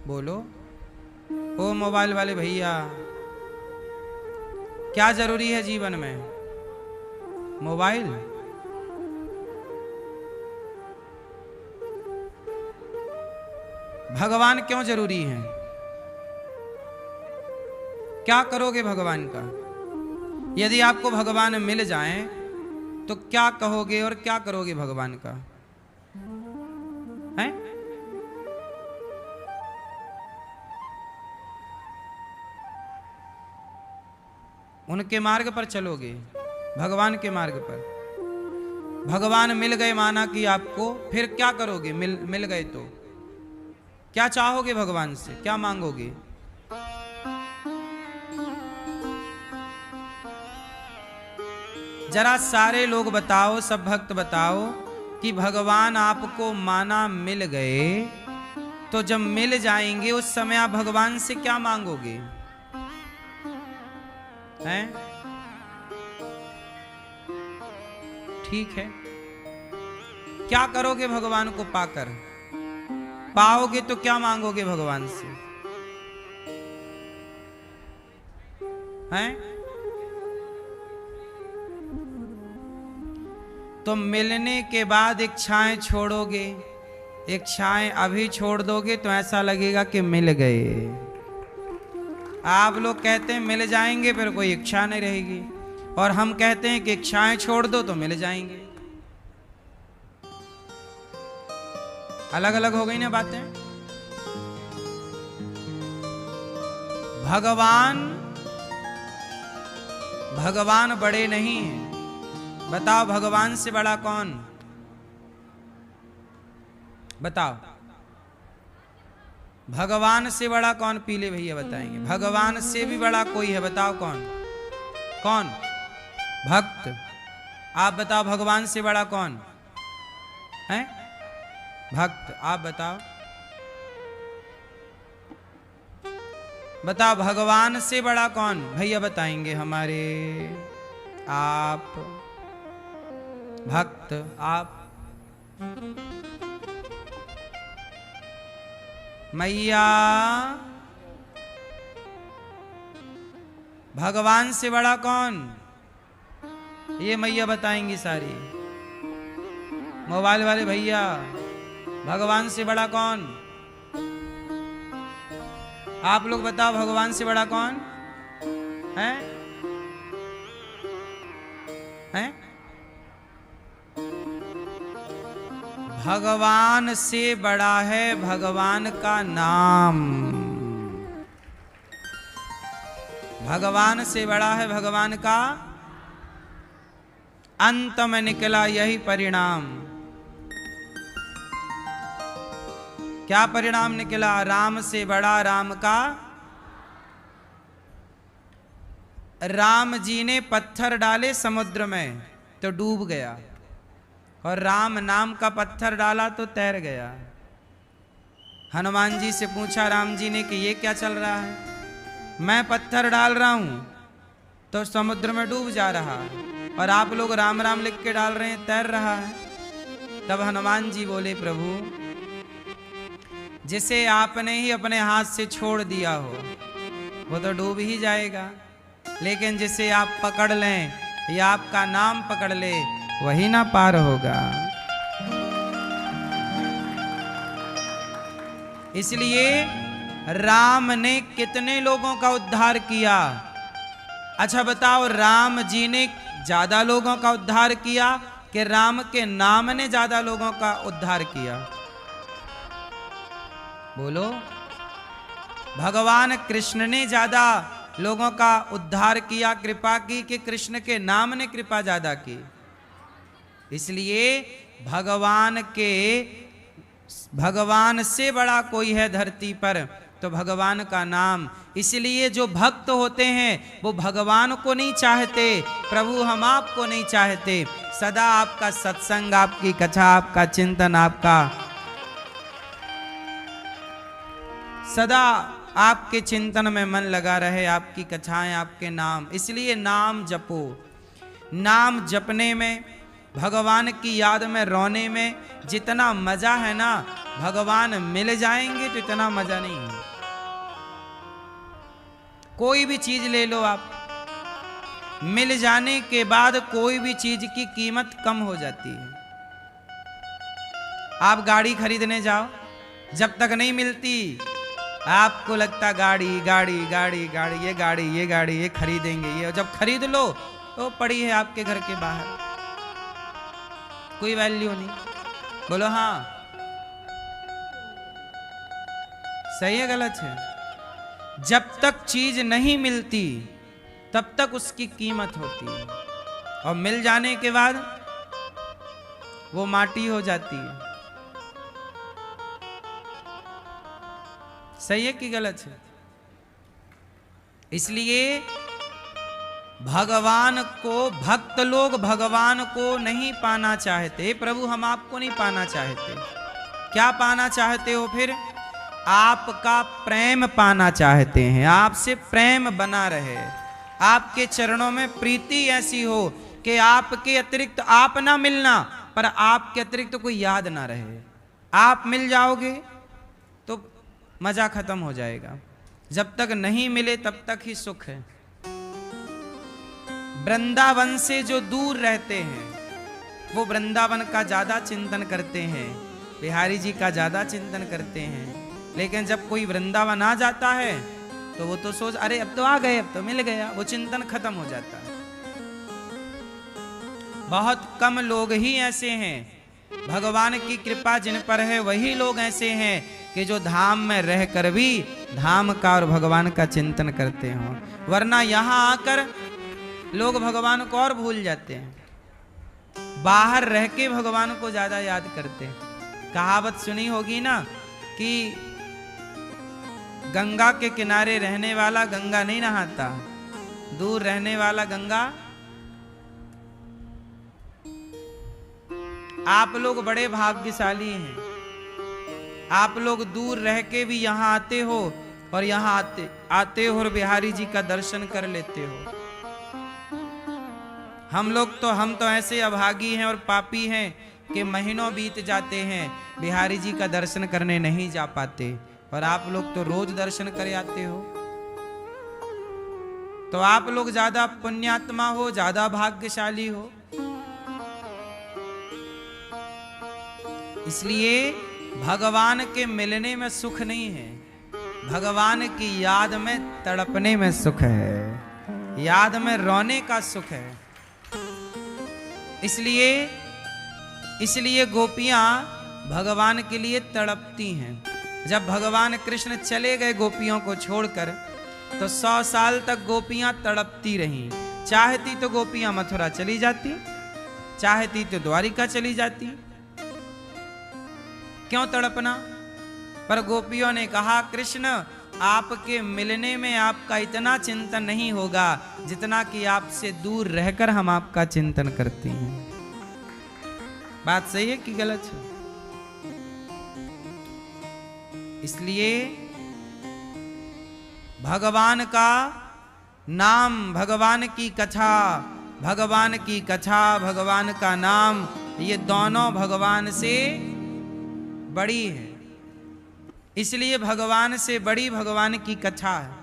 बोलो ओ मोबाइल वाले भैया, क्या जरूरी है जीवन में? मोबाइल? भगवान क्यों जरूरी है? क्या करोगे भगवान का? यदि आपको भगवान मिल जाएं तो क्या कहोगे और क्या करोगे भगवान का? हैं? उनके मार्ग पर चलोगे, भगवान के मार्ग पर। भगवान मिल गए माना कि आपको, फिर क्या करोगे? मिल गए तो क्या चाहोगे भगवान से, क्या मांगोगे? जरा सारे लोग बताओ, सब भक्त बताओ कि भगवान आपको माना मिल गए तो जब मिल जाएंगे उस समय आप भगवान से क्या मांगोगे? हैं? ठीक है, क्या करोगे भगवान को पाकर? पाओगे तो क्या मांगोगे भगवान से? हैं? तो मिलने के बाद इच्छाएं छोड़ोगे, इच्छाएं अभी छोड़ दोगे तो ऐसा लगेगा कि मिल गए। आप लोग कहते हैं मिल जाएंगे, फिर कोई इच्छा नहीं रहेगी, और हम कहते हैं कि इच्छाएं छोड़ दो तो मिल जाएंगे। अलग अलग हो गई ना बातें। भगवान बड़े नहीं हैं। बताओ भगवान से बड़ा कौन? बताओ भगवान से बड़ा कौन? पीले भैया बताएंगे। भगवान से भी बड़ा कोई है, बताओ कौन? कौन? भक्त। आप बताओ भगवान से बड़ा कौन है? भक्त। आप बताओ, बताओ भगवान से बड़ा कौन? भैया बताएंगे हमारे। आप भक्त। आप मैया। भगवान से बड़ा कौन? ये मैया बताएंगी सारी। मोबाइल वाले भैया, भगवान से बड़ा कौन? आप लोग बताओ भगवान से बड़ा कौन है? हैं? भगवान से बड़ा है भगवान का नाम। भगवान से बड़ा है भगवान का। अंत में निकला यही परिणाम। क्या परिणाम निकला? राम से बड़ा राम का। राम जी ने पत्थर डाले समुद्र में तो डूब गया, और राम नाम का पत्थर डाला तो तैर गया। हनुमान जी से पूछा राम जी ने कि ये क्या चल रहा है? मैं पत्थर डाल रहा हूं तो समुद्र में डूब जा रहा है, और आप लोग राम राम लिख के डाल रहे हैं, तैर रहा है। तब हनुमान जी बोले, प्रभु जिसे आपने ही अपने हाथ से छोड़ दिया हो वो तो डूब ही जाएगा, लेकिन जिसे आप पकड़ लें या आपका नाम पकड़ ले वही ना पार होगा। इसलिए राम ने कितने लोगों का उद्धार किया? अच्छा बताओ, राम जी ने ज्यादा लोगों का उद्धार किया कि राम के नाम ने ज्यादा लोगों का उद्धार किया? बोलो। भगवान कृष्ण ने ज्यादा लोगों का उद्धार किया, कृपा की, कि कृष्ण के नाम ने कृपा ज्यादा की? इसलिए भगवान से बड़ा कोई है धरती पर तो भगवान का नाम। इसलिए जो भक्त होते हैं वो भगवान को नहीं चाहते, प्रभु हम आपको नहीं चाहते। सदा आपका सत्संग, आपकी कथा, आपका चिंतन, आपका सदा आपके चिंतन में मन लगा रहे, आपकी कथाएं, आपके नाम। इसलिए नाम जपो। नाम जपने में, भगवान की याद में रोने में जितना मजा है ना, भगवान मिल जाएंगे तो इतना मजा नहीं है। कोई भी चीज ले लो आप, मिल जाने के बाद कोई भी चीज की कीमत कम हो जाती है। आप गाड़ी खरीदने जाओ, जब तक नहीं मिलती आपको लगता गाड़ी गाड़ी गाड़ी गाड़ी, ये गाड़ी ये खरीदेंगे, ये जब खरीद लो तो पड़ी है आपके घर के बाहर, कोई वैल्यू नहीं। बोलो हाँ, सही है गलत है? जब तक चीज नहीं मिलती तब तक उसकी कीमत होती है, और मिल जाने के बाद वो माटी हो जाती है। सही है कि गलत है? इसलिए भगवान को, भक्त लोग भगवान को नहीं पाना चाहते। प्रभु हम आपको नहीं पाना चाहते। क्या पाना चाहते हो फिर? आपका प्रेम पाना चाहते हैं। आपसे प्रेम बना रहे, आपके चरणों में प्रीति ऐसी हो कि आपके अतिरिक्त आप ना मिलना, पर आपके अतिरिक्त कोई याद ना रहे। आप मिल जाओगे तो मजा खत्म हो जाएगा। जब तक नहीं मिले तब तक ही सुख है। वृंदावन से जो दूर रहते हैं वो वृंदावन का ज्यादा चिंतन करते हैं, बिहारी जी का ज्यादा चिंतन करते हैं। लेकिन जब कोई वृंदावन आ जाता है तो वो तो सोच, अरे अब तो आ गए, अब तो मिल गया, वो चिंतन खत्म हो जाता है। बहुत कम लोग ही ऐसे हैं, भगवान की कृपा जिन पर है वही लोग ऐसे हैं कि जो धाम में रहकर भी धाम का और भगवान का चिंतन करते हो। वरना यहां आकर लोग भगवान को और भूल जाते हैं, बाहर रह के भगवान को ज्यादा याद करते हैं। कहावत सुनी होगी ना कि गंगा के किनारे रहने वाला गंगा नहीं नहाता, दूर रहने वाला गंगा। आप लोग बड़े भाग्यशाली हैं, आप लोग दूर रह के भी यहाँ आते हो और यहाँ आते हो और बिहारी जी का दर्शन कर लेते हो। हम तो ऐसे अभागी हैं और पापी हैं कि महीनों बीत जाते हैं बिहारी जी का दर्शन करने नहीं जा पाते, और आप लोग तो रोज दर्शन करे आते हो। तो आप लोग ज्यादा पुण्यात्मा हो, ज्यादा भाग्यशाली हो। इसलिए भगवान के मिलने में सुख नहीं है, भगवान की याद में तड़पने में सुख है, याद में रोने का सुख है। इसलिए गोपियां भगवान के लिए तड़पती हैं। जब भगवान कृष्ण चले गए गोपियों को छोड़कर तो 100 साल तक गोपियां तड़पती रहीं। चाहती तो गोपियां मथुरा चली जाती, चाहती तो द्वारिका चली जाती। क्यों तड़पना? पर गोपियों ने कहा कृष्ण आपके मिलने में आपका इतना चिंतन नहीं होगा जितना कि आपसे दूर रहकर हम आपका चिंतन करते हैं। बात सही है कि गलत है? इसलिए भगवान का नाम, भगवान की कथा, भगवान की कथा, भगवान का नाम, ये दोनों भगवान से बड़ी है। इसलिए भगवान से बड़ी भगवान की कथा है।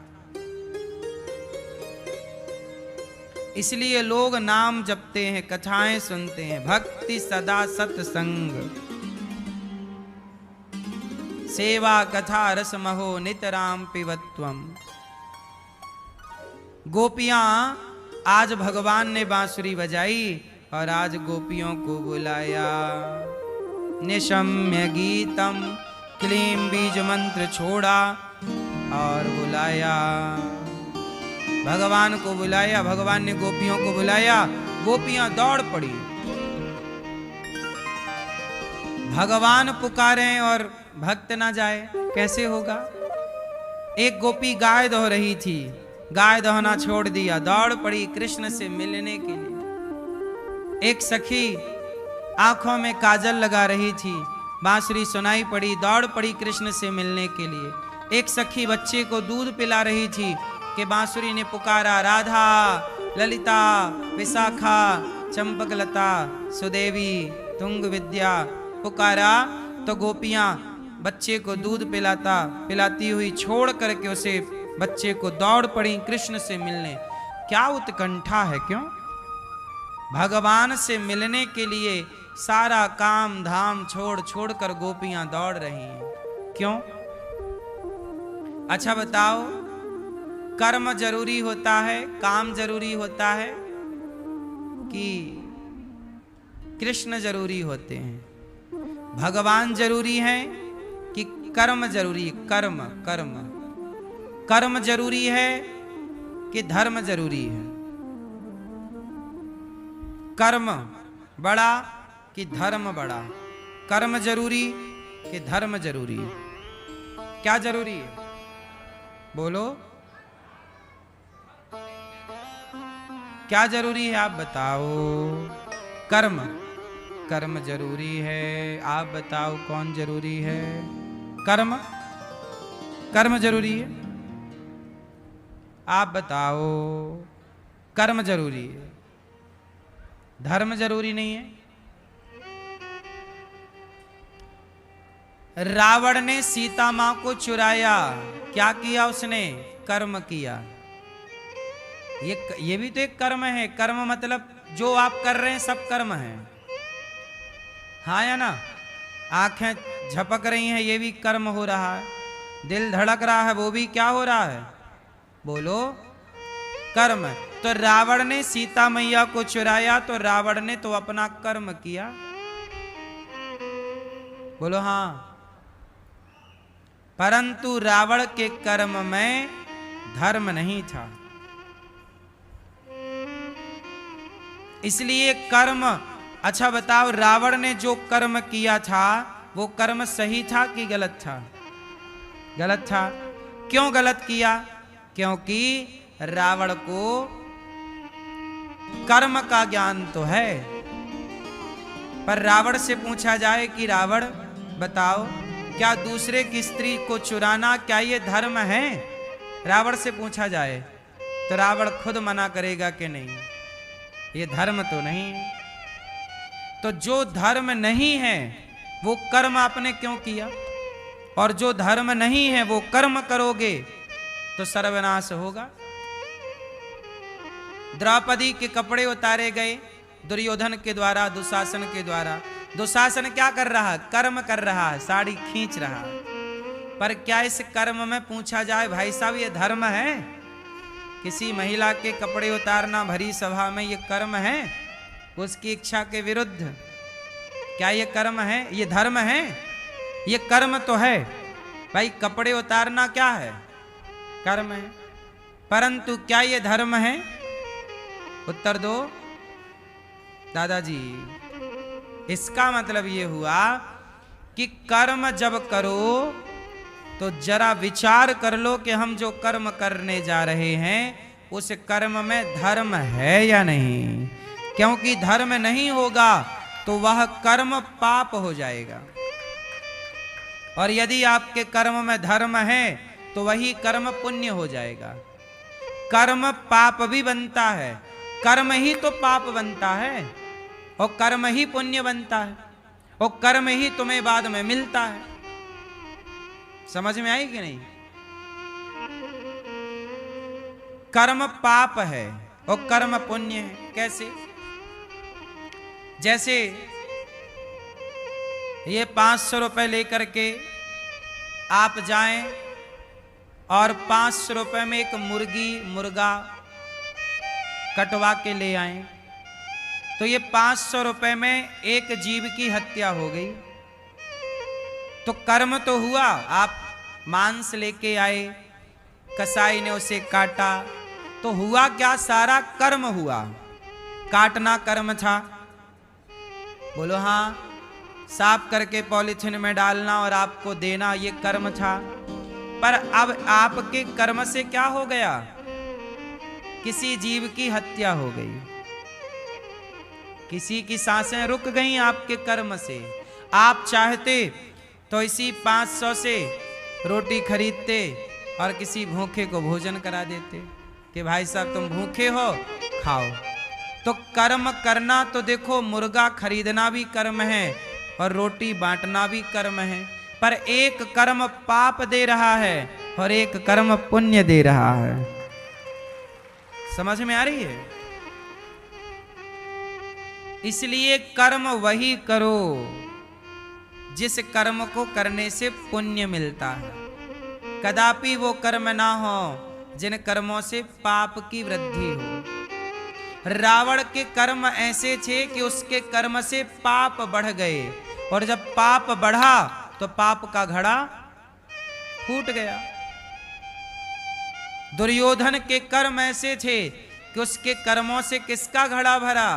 इसलिए लोग नाम जपते हैं, कथाएं सुनते हैं। भक्ति सदा सत्संग, सेवा कथा रसमहो नितराम पिबत्वम। गोपियां आज भगवान ने बांसुरी बजाई और आज गोपियों को बुलाया। निशम्य गीतम क्लीम बीज मंत्र छोड़ा और बुलाया, भगवान को बुलाया। भगवान ने गोपियों को बुलाया, गोपियां दौड़ पड़ी। भगवान पुकारे और भक्त ना जाए, कैसे होगा? एक गोपी गाय दो रही थी, गाय दोहना छोड़ दिया, दौड़ पड़ी कृष्ण से मिलने के लिए। एक सखी आंखों में काजल लगा रही थी, बांसुरी सुनाई पड़ी, दौड़ पड़ी कृष्ण से मिलने के लिए। एक सखी बच्चे को दूध पिला रही थी कि बांसुरी ने पुकारा, राधा, ललिता, विशाखा, चंपकलता, सुदेवी, तुंग विद्या, पुकारा तो गोपियां बच्चे को दूध पिलाती हुई छोड़ करके उसे बच्चे को दौड़ पड़ी कृष्ण से मिलने। क्या उत्कंठा है, क्यों? भगवान से मिलने के लिए सारा काम धाम छोड़ कर गोपियां दौड़ रही हैं, क्यों? अच्छा बताओ, कर्म जरूरी होता है, काम जरूरी होता है कि कृष्ण जरूरी होते हैं? भगवान जरूरी है कि कर्म जरूरी है? कर्म जरूरी है कि धर्म जरूरी है? कर्म बड़ा कि धर्म बड़ा? कर्म जरूरी कि धर्म जरूरी? क्या जरूरी है, बोलो? क्या जरूरी है, आप बताओ? कर्म जरूरी है। आप बताओ कौन जरूरी है? कर्म जरूरी है। आप बताओ, कर्म जरूरी है, धर्म जरूरी नहीं है। रावण ने सीता मां को चुराया, क्या किया उसने? कर्म किया। ये भी तो एक कर्म है। कर्म मतलब जो आप कर रहे हैं सब कर्म है, हाँ या ना? आंखें झपक रही हैं, ये भी कर्म हो रहा है। दिल धड़क रहा है, वो भी क्या हो रहा है, बोलो? कर्म। तो रावण ने सीता मैया को चुराया, तो रावण ने तो अपना कर्म किया, बोलो हाँ। परंतु रावण के कर्म में धर्म नहीं था, इसलिए कर्म। अच्छा बताओ, रावण ने जो कर्म किया था वो कर्म सही था कि गलत था? गलत था। क्यों गलत किया? क्योंकि रावण को कर्म का ज्ञान तो है, पर रावण से पूछा जाए कि रावण बताओ, क्या दूसरे की स्त्री को चुराना क्या ये धर्म है? रावण से पूछा जाए तो रावण खुद मना करेगा कि नहीं, ये धर्म तो नहीं है। तो जो धर्म नहीं है वो कर्म आपने क्यों किया? और जो धर्म नहीं है वो कर्म करोगे तो सर्वनाश होगा। द्रौपदी के कपड़े उतारे गए दुर्योधन के द्वारा, दुशासन के द्वारा। दुशासन क्या कर रहा है? कर्म कर रहा है, साड़ी खींच रहा है। पर क्या इस कर्म में पूछा जाए भाई साहब ये धर्म है? किसी महिला के कपड़े उतारना भरी सभा में ये कर्म है? उसकी इच्छा के विरुद्ध? क्या ये कर्म है? ये धर्म है? ये कर्म तो है भाई, कपड़े उतारना क्या है? कर्म है। परंतु क्या ये धर्म है? उत्तर दो दादाजी। इसका मतलब ये हुआ कि कर्म जब करो तो जरा विचार कर लो कि हम जो कर्म करने जा रहे हैं उस कर्म में धर्म है या नहीं। क्योंकि धर्म नहीं होगा तो वह कर्म पाप हो जाएगा, और यदि आपके कर्म में धर्म है तो वही कर्म पुण्य हो जाएगा। कर्म पाप भी बनता है, कर्म ही तो पाप बनता है, और कर्म ही पुण्य बनता है, और कर्म ही तुम्हें बाद में मिलता है। समझ में आई कि नहीं? कर्म पाप है और कर्म पुण्य है। कैसे? जैसे ये 500 रुपए लेकर के आप जाएं और 500 रुपए में एक मुर्गा कटवा के ले आएं, तो ये 500 रुपए में एक जीव की हत्या हो गई। तो कर्म तो हुआ, आप मांस लेके आए, कसाई ने उसे काटा, तो हुआ क्या? सारा कर्म हुआ। काटना कर्म था, बोलो हाँ। साफ करके पॉलिथीन में डालना और आपको देना ये कर्म था। पर अब आपके कर्म से क्या हो गया? किसी जीव की हत्या हो गई, किसी की सांसें रुक गई आपके कर्म से। आप चाहते तो इसी 500 से रोटी खरीदते और किसी भूखे को भोजन करा देते कि भाई साहब तुम भूखे हो, खाओ। तो कर्म करना तो देखो, मुर्गा खरीदना भी कर्म है और रोटी बांटना भी कर्म है। पर एक कर्म पाप दे रहा है और एक कर्म पुण्य दे रहा है। समझ में आ रही है? इसलिए कर्म वही करो जिस कर्म को करने से पुण्य मिलता है। कदापि वो कर्म ना हो जिन कर्मों से पाप की वृद्धि हो। रावण के कर्म ऐसे थे कि उसके कर्म से पाप बढ़ गए, और जब पाप बढ़ा तो पाप का घड़ा फूट गया। दुर्योधन के कर्म ऐसे थे कि उसके कर्मों से किसका घड़ा भरा?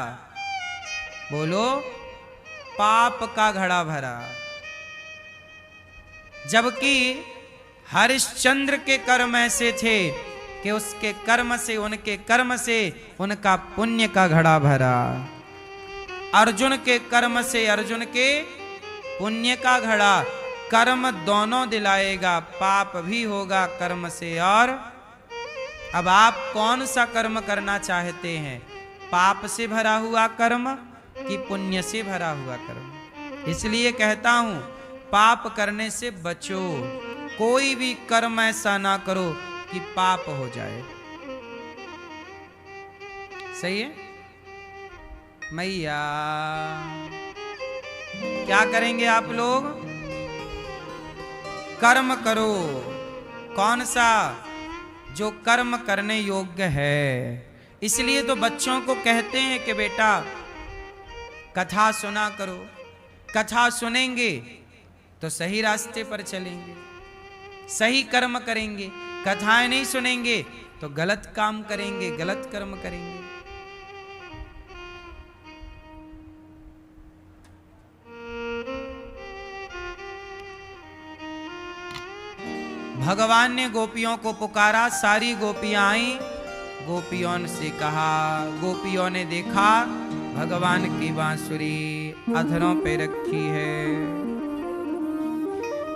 बोलो, पाप का घड़ा भरा। जबकि हरिश्चंद्र के कर्म ऐसे थे कि उसके कर्म से, उनके कर्म से उनका पुण्य का घड़ा भरा। अर्जुन के कर्म से अर्जुन के पुण्य का घड़ा। कर्म दोनों दिलाएगा, पाप भी होगा कर्म से। और अब आप कौन सा कर्म करना चाहते हैं? पाप से भरा हुआ कर्म कि पुण्य से भरा हुआ कर्म? इसलिए कहता हूं, पाप करने से बचो। कोई भी कर्म ऐसा ना करो कि पाप हो जाए। सही है? मैया क्या करेंगे आप लोग? कर्म करो। कौन सा? जो कर्म करने योग्य है। इसलिए तो बच्चों को कहते हैं कि बेटा कथा सुना करो। कथा सुनेंगे तो सही रास्ते पर चलेंगे, सही कर्म करेंगे। कथाएं नहीं सुनेंगे तो गलत काम करेंगे, गलत कर्म करेंगे। भगवान ने गोपियों को पुकारा, सारी गोपियां आई। गोपियों से कहा, गोपियों ने देखा भगवान की बांसुरी अधरों पे रखी है।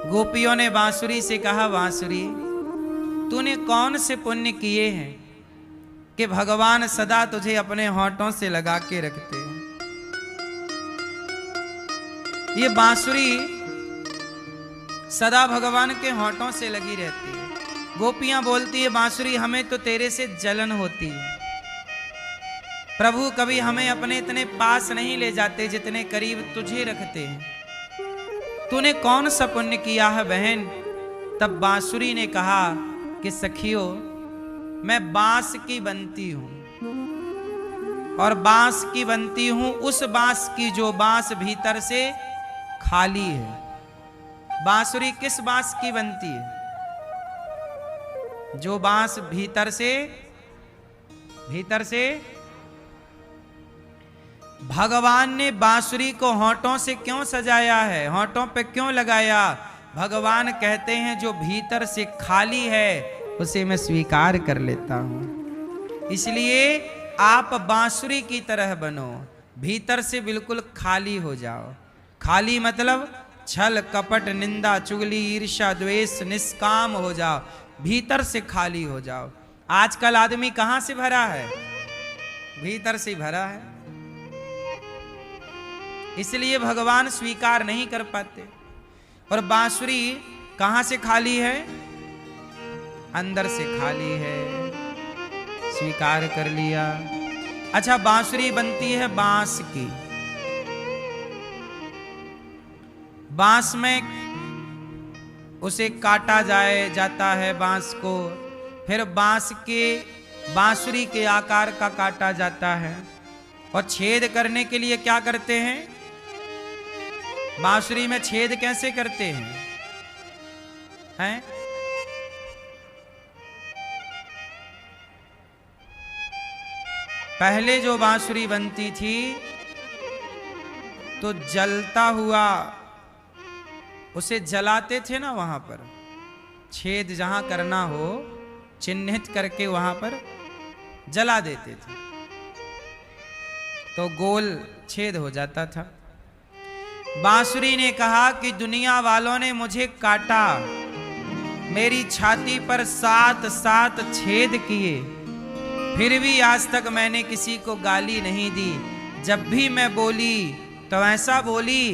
गोपियों ने बांसुरी से कहा, बांसुरी तूने कौन से पुण्य किए हैं कि भगवान सदा तुझे अपने होठों से लगा के रखते हैं? ये बांसुरी सदा भगवान के होठों से लगी रहती है। गोपियां बोलती है, बांसुरी हमें तो तेरे से जलन होती है। प्रभु कभी हमें अपने इतने पास नहीं ले जाते जितने करीब तुझे रखते हैं। तूने कौन सा पुण्य किया है बहन? तब बांसुरी ने कहा कि सखियों, मैं बांस की बनती हूं, और बांस की बनती हूं उस बांस की जो बांस भीतर से खाली है। बांसुरी किस बांस की बनती है? जो बांस भीतर से भगवान ने बांसुरी को होठों से क्यों सजाया है, होठों पे क्यों लगाया? भगवान कहते हैं जो भीतर से खाली है उसे मैं स्वीकार कर लेता हूं। इसलिए आप बांसुरी की तरह बनो, भीतर से बिल्कुल खाली हो जाओ। खाली मतलब छल कपट निंदा चुगली ईर्ष्या द्वेष निष्काम हो जाओ, भीतर से खाली हो जाओ। आजकल आदमी कहां से भरा है? भीतर से भरा है। इसलिए भगवान स्वीकार नहीं कर पाते। और बांसुरी कहां से खाली है? अंदर से खाली है, स्वीकार कर लिया। अच्छा, बांसुरी बनती है बांस की। बांस में उसे काटा जाता है बांस को, फिर बांसुरी के आकार का काटा जाता है। और छेद करने के लिए क्या करते हैं? बांसुरी में छेद कैसे करते हैं? पहले जो बांसुरी बनती थी तो जलता हुआ उसे जलाते थे ना, वहां पर छेद जहां करना हो चिन्हित करके वहां पर जला देते थे तो गोल छेद हो जाता था। बांसुरी ने कहा कि दुनिया वालों ने मुझे काटा, मेरी छाती पर 7 छेद किए, फिर भी आज तक मैंने किसी को गाली नहीं दी। जब भी मैं बोली तो ऐसा बोली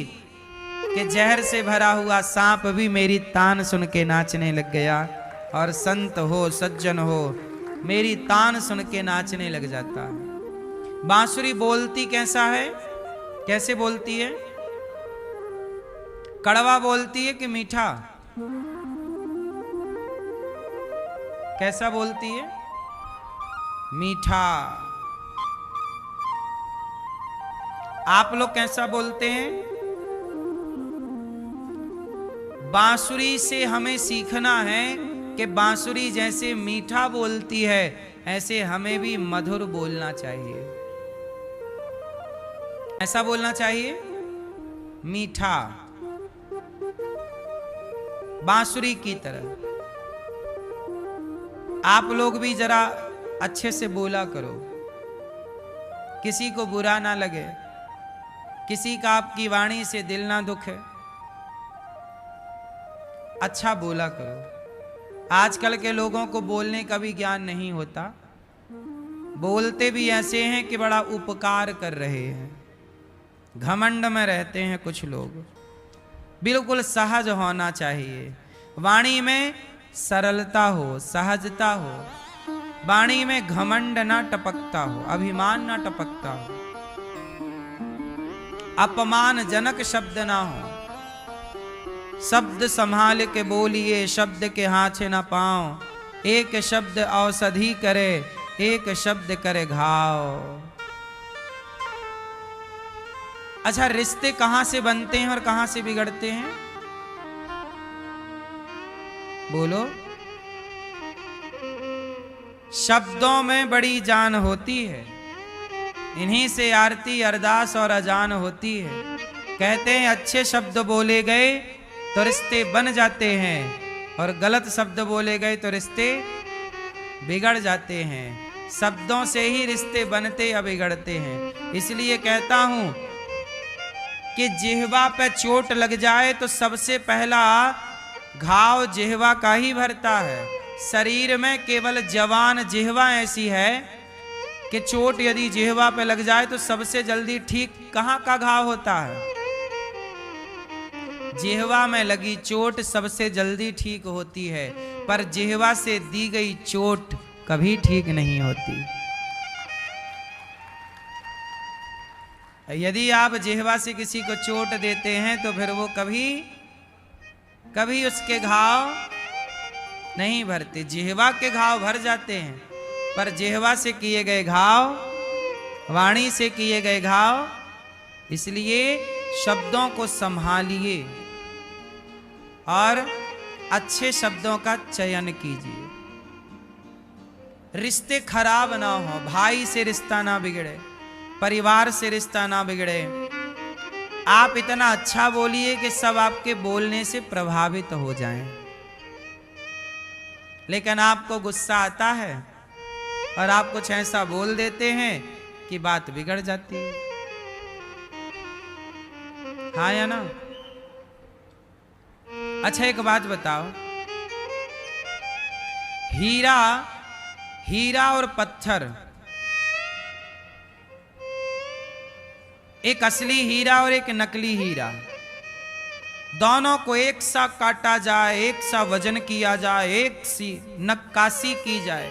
कि जहर से भरा हुआ सांप भी मेरी तान सुन के नाचने लग गया, और संत हो सज्जन हो मेरी तान सुन के नाचने लग जाता है। बांसुरी बोलती कैसा है, कैसे बोलती है? कड़वा बोलती है कि मीठा? कैसा बोलती है? मीठा। आप लोग कैसा बोलते हैं? बांसुरी से हमें सीखना है कि बांसुरी जैसे मीठा बोलती है, ऐसे हमें भी मधुर बोलना चाहिए। ऐसा बोलना चाहिए, मीठा, बांसुरी की तरह। आप लोग भी जरा अच्छे से बोला करो, किसी को बुरा ना लगे, किसी का आपकी वाणी से दिल ना दुखे, अच्छा बोला करो। आजकल के लोगों को बोलने का भी ज्ञान नहीं होता, बोलते भी ऐसे हैं कि बड़ा उपकार कर रहे हैं, घमंड में रहते हैं कुछ लोग। बिल्कुल सहज होना चाहिए, वाणी में सरलता हो, सहजता हो, वाणी में घमंड ना टपकता हो, अभिमान ना टपकता हो, अपमानजनक शब्द ना हो। शब्द संभाल के बोलिए, शब्द के हाथ ना पाओ, एक शब्द औषधि करे, एक शब्द करे घाव। अच्छा, रिश्ते कहां से बनते हैं और कहां से बिगड़ते हैं? बोलो। शब्दों में बड़ी जान होती है, इन्हीं से आरती अरदास और अजान होती है। कहते हैं अच्छे शब्द बोले गए तो रिश्ते बन जाते हैं, और गलत शब्द बोले गए तो रिश्ते बिगड़ जाते हैं। शब्दों से ही रिश्ते बनते या बिगड़ते हैं। इसलिए कहता हूं कि जिह्वा पे चोट लग जाए तो सबसे पहला घाव जिह्वा का ही भरता है। शरीर में केवल जवान जिह्वा ऐसी है कि चोट यदि जिह्वा पे लग जाए तो सबसे जल्दी ठीक कहां का घाव होता है? जिह्वा में लगी चोट सबसे जल्दी ठीक होती है, पर जिह्वा से दी गई चोट कभी ठीक नहीं होती। यदि आप जिह्वा से किसी को चोट देते हैं तो फिर वो कभी उसके घाव नहीं भरते। जिह्वा के घाव भर जाते हैं, पर जिह्वा से किए गए घाव, वाणी से किए गए घाव, इसलिए शब्दों को संभालिए और अच्छे शब्दों का चयन कीजिए। रिश्ते खराब ना हो, भाई से रिश्ता ना बिगड़े, परिवार से रिश्ता ना बिगड़े। आप इतना अच्छा बोलिए कि सब आपके बोलने से प्रभावित हो जाएं। लेकिन आपको गुस्सा आता है और आप कुछ ऐसा बोल देते हैं कि बात बिगड़ जाती है। हाँ या ना? अच्छा, एक बात बताओ, हीरा और पत्थर, एक असली हीरा और एक नकली हीरा, दोनों को एक सा काटा जाए, एक सा वजन किया जाए, एक सी नक्काशी की जाए,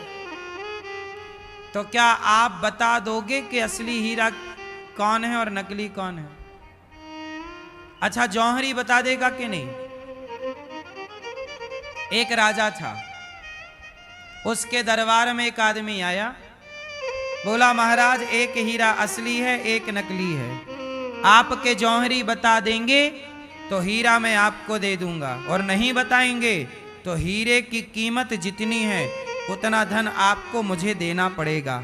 तो क्या आप बता दोगे कि असली हीरा कौन है और नकली कौन है? अच्छा, जौहरी बता देगा कि नहीं? एक राजा था, उसके दरबार में एक आदमी आया, बोला महाराज एक हीरा असली है, एक नकली है, आपके जौहरी बता देंगे तो हीरा मैं आपको दे दूंगा, और नहीं बताएंगे तो हीरे की कीमत जितनी है उतना धन आपको मुझे देना पड़ेगा।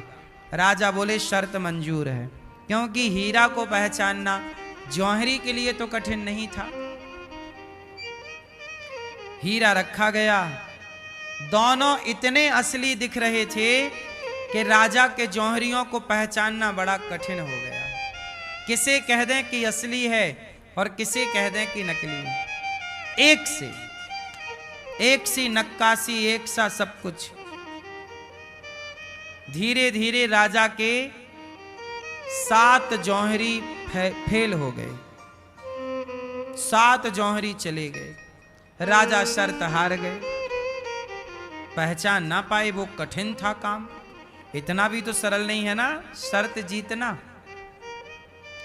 राजा बोले शर्त मंजूर है, क्योंकि हीरा को पहचानना जौहरी के लिए तो कठिन नहीं था। हीरा रखा गया, दोनों इतने असली दिख रहे थे कि राजा के जौहरियों को पहचानना बड़ा कठिन हो गया। किसे कह दें कि असली है और किसे कह दें कि नकली है। एक सी नक्काशी, एक सा सब कुछ। धीरे धीरे राजा के 7 जौहरी फेल हो गए। 7 जौहरी चले गए। राजा शर्त हार गए, पहचान ना पाए। वो कठिन था काम, इतना भी तो सरल नहीं है ना शर्त जीतना,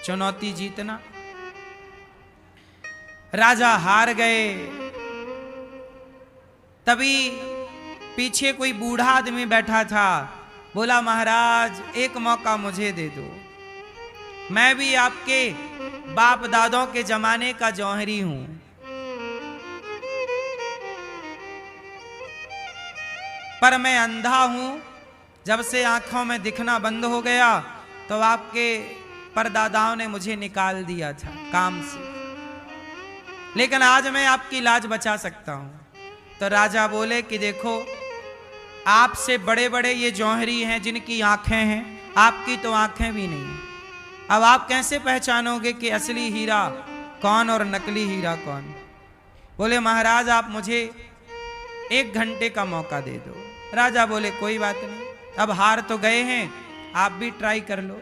चुनौती जीतना। राजा हार गए। तभी पीछे कोई बूढ़ा आदमी बैठा था, बोला महाराज एक मौका मुझे दे दो, मैं भी आपके बाप दादों के जमाने का जौहरी हूं। पर मैं अंधा हूं, जब से आंखों में दिखना बंद हो गया तो आपके परदादाओं ने मुझे निकाल दिया था काम से, लेकिन आज मैं आपकी लाज बचा सकता हूं। तो राजा बोले कि देखो, आपसे बड़े बड़े ये जौहरी हैं जिनकी आंखें हैं, आपकी तो आंखें भी नहीं। अब आप कैसे पहचानोगे कि असली हीरा कौन और नकली हीरा कौन? बोले महाराज आप मुझे 1 घंटे का मौका दे दो। राजा बोले कोई बात नहीं, अब हार तो गए हैं, आप भी ट्राई कर लो।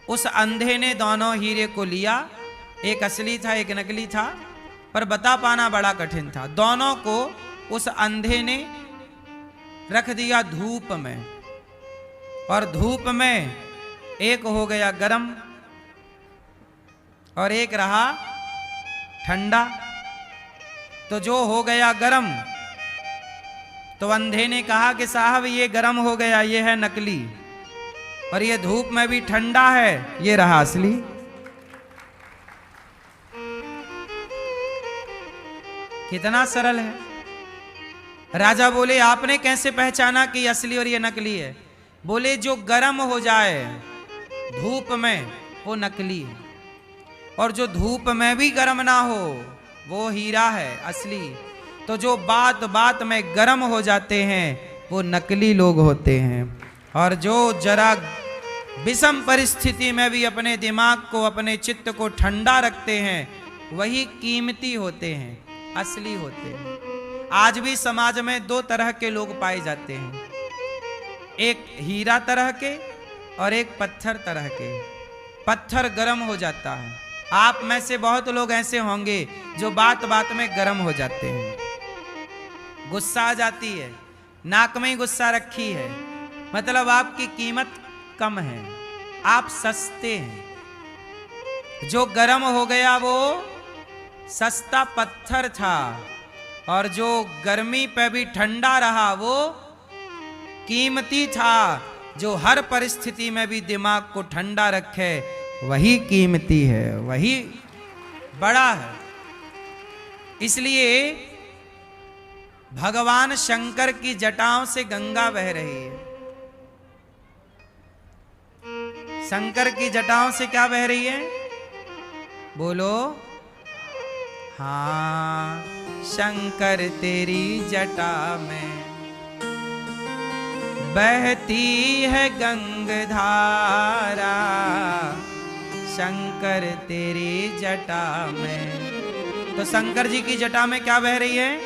उस अंधे ने दोनों हीरे को लिया, एक असली था एक नकली था, पर बता पाना बड़ा कठिन था। दोनों को उस अंधे ने रख दिया धूप में, और धूप में एक हो गया गरम और एक रहा ठंडा। तो जो हो गया गरम, तो अंधे ने कहा कि साहब ये गरम हो गया, ये है नकली, और ये धूप में भी ठंडा है, ये रहा असली। कितना सरल है। राजा बोले आपने कैसे पहचाना कि असली और ये नकली है? बोले जो गरम हो जाए धूप में वो नकली है, और जो धूप में भी गरम ना हो वो हीरा है असली। तो जो बात बात में गरम हो जाते हैं वो नकली लोग होते हैं, और जो जरा विषम परिस्थिति में भी अपने दिमाग को अपने चित्त को ठंडा रखते हैं वही कीमती होते हैं, असली होते हैं। आज भी समाज में 2 तरह के लोग पाए जाते हैं, एक हीरा तरह के और एक पत्थर तरह के। पत्थर गर्म हो जाता है, आप में से बहुत लोग ऐसे होंगे जो बात बात में गर्म हो जाते हैं, गुस्सा आ जाती है, नाक में ही गुस्सा रखी है, मतलब आपकी कीमत कम है, आप सस्ते हैं। जो गर्म हो गया वो सस्ता पत्थर था, और जो गर्मी पे भी ठंडा रहा वो कीमती था। जो हर परिस्थिति में भी दिमाग को ठंडा रखे वही कीमती है, वही बड़ा है। इसलिए भगवान शंकर की जटाओं से गंगा बह रही है। शंकर की जटाओं से क्या बह रही है? बोलो। हाँ, शंकर तेरी जटा में बहती है गंगधारा, शंकर तेरी जटा में। तो शंकर जी की जटा में क्या बह रही है?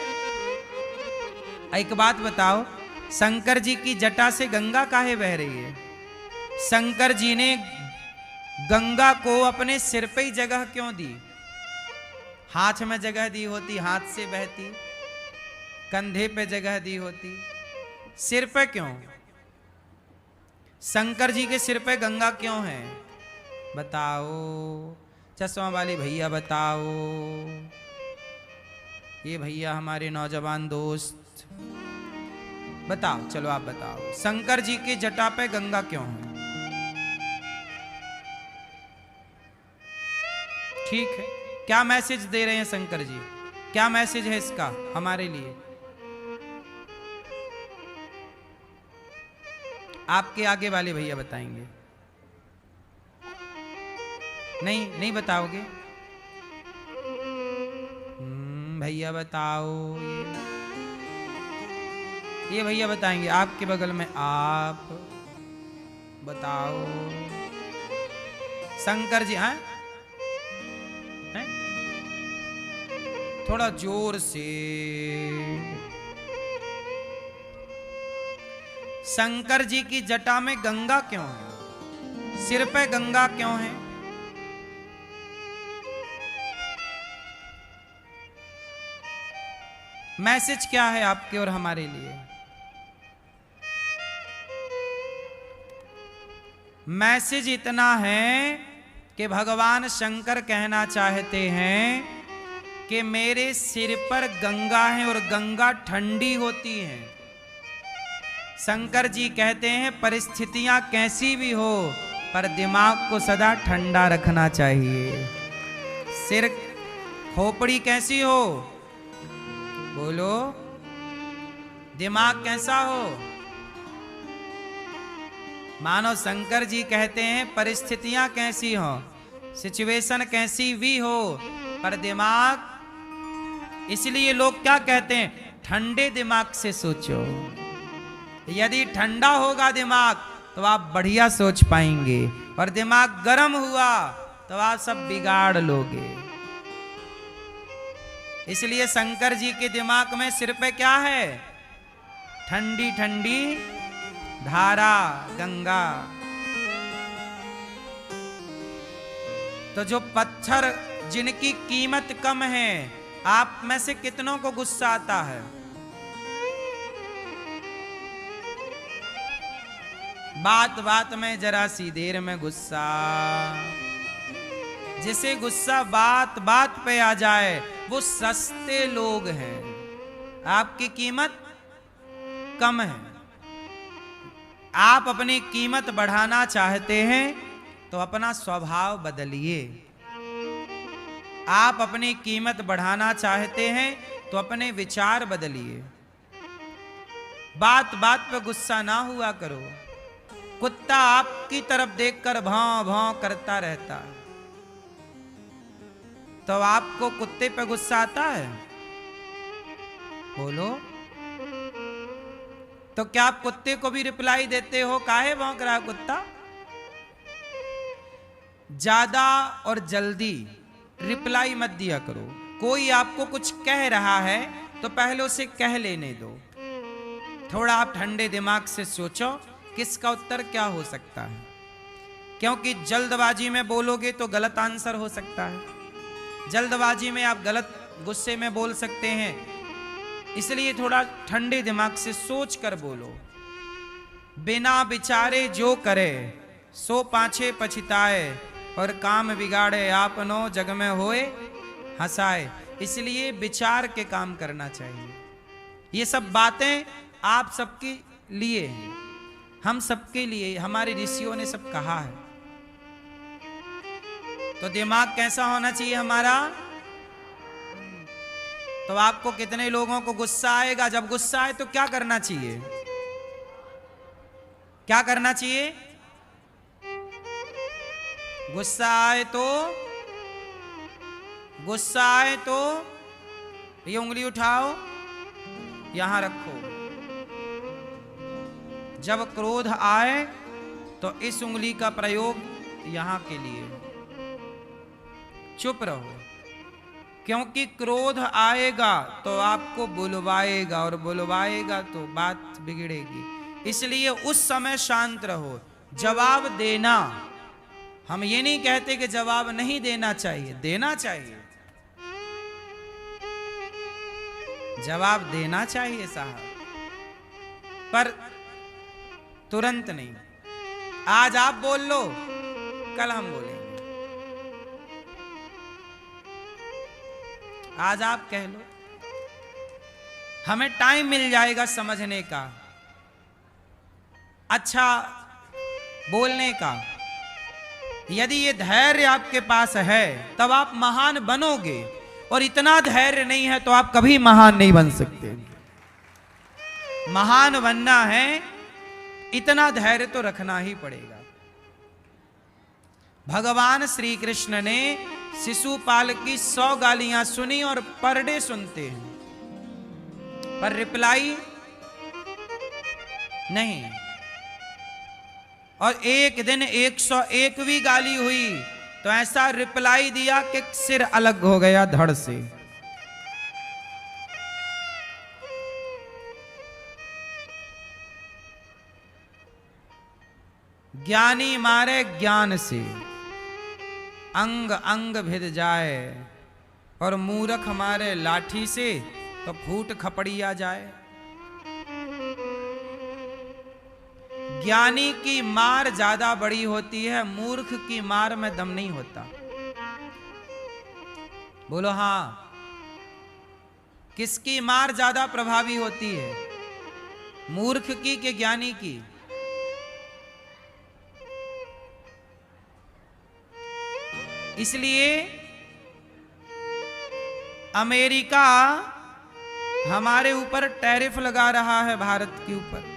एक बात बताओ, शंकर जी की जटा से गंगा काहे बह रही है? शंकर जी ने गंगा को अपने सिर पे ही जगह क्यों दी? हाथ में जगह दी होती, हाथ से बहती, कंधे पे जगह दी होती, सिर पे क्यों? शंकर जी के सिर पे गंगा क्यों है? बताओ, चश्मा वाली भैया बताओ। ये भैया हमारे नौजवान दोस्त, बताओ, चलो आप बताओ, शंकर जी की जटा पे गंगा क्यों है? ठीक है, क्या मैसेज दे रहे हैं शंकर जी? क्या मैसेज है इसका हमारे लिए? आपके आगे वाले भैया बताएंगे। नहीं बताओगे? भैया बताओ। ये भैया बताएंगे। आपके बगल में आप बताओ। शंकर जी, हाँ, थोड़ा जोर से। शंकर जी की जटा में गंगा क्यों है? सिर पे गंगा क्यों है? मैसेज क्या है आपके और हमारे लिए? मैसेज इतना है कि भगवान शंकर कहना चाहते हैं कि मेरे सिर पर गंगा है और गंगा ठंडी होती है। शंकर जी कहते हैं परिस्थितियां कैसी भी हो पर दिमाग को सदा ठंडा रखना चाहिए। सिर खोपड़ी कैसी हो, बोलो, दिमाग कैसा हो? मानो शंकर जी कहते हैं परिस्थितियां कैसी हो, सिचुएशन कैसी भी हो, पर दिमाग, इसलिए लोग क्या कहते हैं, ठंडे दिमाग से सोचो। यदि ठंडा होगा दिमाग तो आप बढ़िया सोच पाएंगे, और दिमाग गर्म हुआ तो आप सब बिगाड़ लोगे। इसलिए शंकर जी के दिमाग में सिर पे क्या है? ठंडी ठंडी धारा गंगा। तो जो पत्थर जिनकी कीमत कम है, आप में से कितनों को गुस्सा आता है? बात बात में जरा सी देर में गुस्सा। जिसे गुस्सा बात बात पे आ जाए वो सस्ते लोग हैं, आपकी कीमत कम है। आप अपनी कीमत बढ़ाना चाहते हैं तो अपना स्वभाव बदलिए। आप अपनी कीमत बढ़ाना चाहते हैं तो अपने विचार बदलिए। बात बात पे गुस्सा ना हुआ करो। कुत्ता आपकी तरफ देखकर भौं भौं करता रहता है, तो आपको कुत्ते पे गुस्सा आता है? बोलो। तो क्या आप कुत्ते को भी रिप्लाई देते हो, काहे भौंक रहा कुत्ता? ज्यादा और जल्दी रिप्लाई मत दिया करो। कोई आपको कुछ कह रहा है तो पहले उसे कह लेने दो। थोड़ा आप ठंडे दिमाग से सोचो किसका उत्तर क्या हो सकता है, क्योंकि जल्दबाजी में बोलोगे तो गलत आंसर हो सकता है। जल्दबाजी में आप गलत गुस्से में बोल सकते हैं, इसलिए थोड़ा ठंडे दिमाग से सोच कर बोलो। बिना विचारे जो करे सो पाछे पछताए, और काम बिगाड़े आपनो जग में होए हंसाए। इसलिए विचार के काम करना चाहिए। ये सब बातें आप सबके लिए हैं, हम सबके लिए, हमारे ऋषियों ने सब कहा है। तो दिमाग कैसा होना चाहिए हमारा? तो आपको कितने लोगों को गुस्सा आएगा? जब गुस्सा आए तो क्या करना चाहिए? क्या करना चाहिए? गुस्सा आए तो ये उंगली उठाओ, यहां रखो। जब क्रोध आए तो इस उंगली का प्रयोग यहां के लिए। चुप रहो, क्योंकि क्रोध आएगा तो आपको बुलवाएगा, और बुलवाएगा तो बात बिगड़ेगी। इसलिए उस समय शांत रहो। जवाब देना, हम ये नहीं कहते कि जवाब नहीं देना चाहिए, देना चाहिए, जवाब देना चाहिए साहब, पर तुरंत नहीं। आज आप बोल लो, कल हम बोलेंगे। आज आप कह लो, हमें टाइम मिल जाएगा समझने का, अच्छा बोलने का। यदि ये धैर्य आपके पास है तब आप महान बनोगे, और इतना धैर्य नहीं है तो आप कभी महान नहीं बन सकते। महान बनना है, इतना धैर्य तो रखना ही पड़ेगा। भगवान श्री कृष्ण ने शिशुपाल की 100 गालियां सुनी और पर डे सुनते हैं, पर रिप्लाई नहीं। और एक दिन 101वीं गाली हुई तो ऐसा रिप्लाई दिया कि सिर अलग हो गया धड़ से। ज्ञानी मारे ज्ञान से, अंग अंग भिद जाए, और मूर्ख मारे लाठी से तो फूट खपड़ी आ जाए। ज्ञानी की मार ज्यादा बड़ी होती है, मूर्ख की मार में दम नहीं होता। बोलो हां, किसकी मार ज्यादा प्रभावी होती है, मूर्ख की कि ज्ञानी की? इसलिए अमेरिका हमारे ऊपर टैरिफ लगा रहा है, भारत के ऊपर।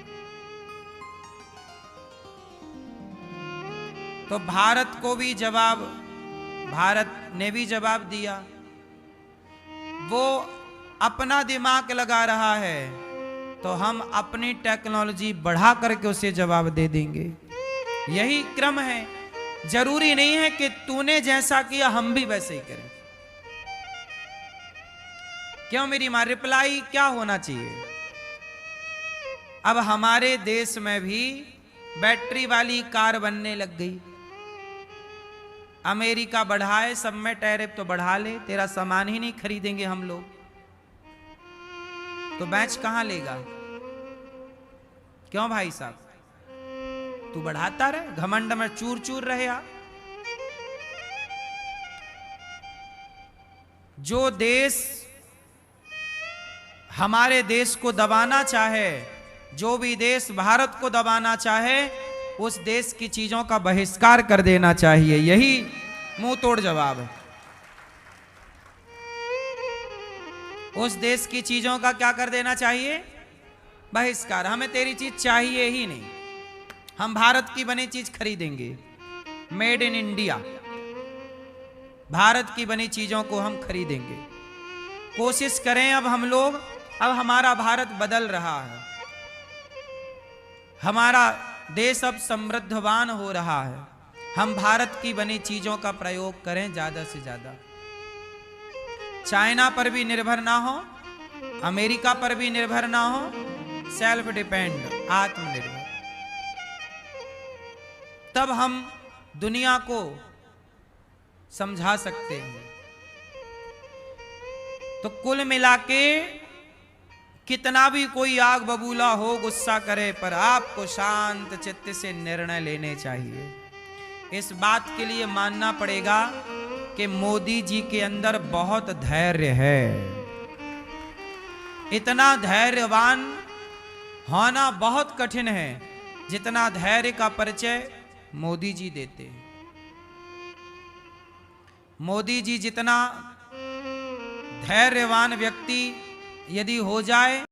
तो भारत को भी जवाब, भारत ने भी जवाब दिया। वो अपना दिमाग लगा रहा है, तो हम अपनी टेक्नोलॉजी बढ़ा करके उसे जवाब दे देंगे। यही क्रम है। जरूरी नहीं है कि तूने जैसा किया हम भी वैसे ही करें। क्यों मेरी मां? रिप्लाई क्या होना चाहिए? अब हमारे देश में भी बैटरी वाली कार बनने लग गई। अमेरिका बढ़ाए, सब में टैरिफ तो बढ़ा ले, तेरा सामान ही नहीं खरीदेंगे हम लोग, तो बेच कहां लेगा? क्यों भाई साहब? तू बढ़ाता रहे, घमंड में चूर चूर रहे। जो देश हमारे देश को दबाना चाहे, जो भी देश भारत को दबाना चाहे, उस देश की चीजों का बहिष्कार कर देना चाहिए। यही मुंह तोड़ जवाब है। उस देश की चीजों का क्या कर देना चाहिए? बहिष्कार। हमें तेरी चीज चाहिए ही नहीं, हम भारत की बनी चीज खरीदेंगे। मेड इन इंडिया, भारत की बनी चीजों को हम खरीदेंगे। कोशिश करें अब हम लोग, अब हमारा भारत बदल रहा है, हमारा देश अब समृद्धवान हो रहा है। हम भारत की बनी चीजों का प्रयोग करें ज्यादा से ज्यादा। चाइना पर भी निर्भर ना हो, अमेरिका पर भी निर्भर ना हो, सेल्फ डिपेंड, आत्मनिर्भर। तब हम दुनिया को समझा सकते हैं। तो कुल मिलाके कितना भी कोई आग बबूला हो, गुस्सा करे, पर आपको शांत चित्त से निर्णय लेने चाहिए। इस बात के लिए मानना पड़ेगा कि मोदी जी के अंदर बहुत धैर्य है। इतना धैर्यवान होना बहुत कठिन है, जितना धैर्य का परिचय मोदी जी देते हैं। मोदी जी जितना धैर्यवान व्यक्ति यदि हो जाए,